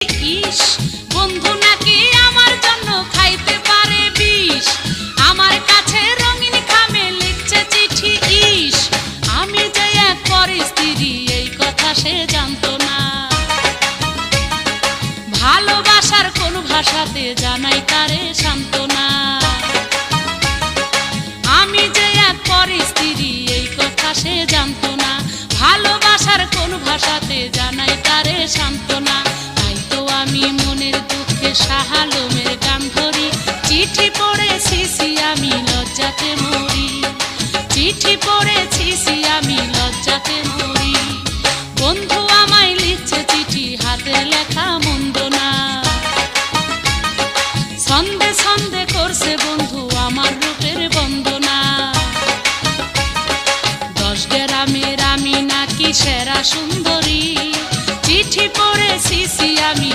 ইস বন্ধু নাকি আমার জন্য খাইতে পারে বিষ, আমার কাছে রঙিন খামে লিখছে চিঠি। ইস আমি যে এক পরের স্ত্রী এই কথা সে জানতো না। ভালোবাসার কোন ভাষাতে জানাই তারে সান্ত্বনা। আমি যে এক পরের স্ত্রী এই কথা সে জানতো না। ভালোবাসার কোন ভাষাতে জানাই তারে সান্ত্বনা। তাই তো আমি মনের দুঃখে শাহালমের গান ধরি। চিঠি পড়েছি আমি লজ্জাতে মরি, চিঠি পড়েছি আমি লজ্জাতে মরি। বন্ধু আমায় লিখছে চিঠি হাতের লেখা মন্দ না। ছন্দে ছন্দে করছে বন্ধু আমার রূপের বন্দনা। 10 গ্রামের আমি নাকি সেরা সুন্দরী, চিঠি পড়েছি আমি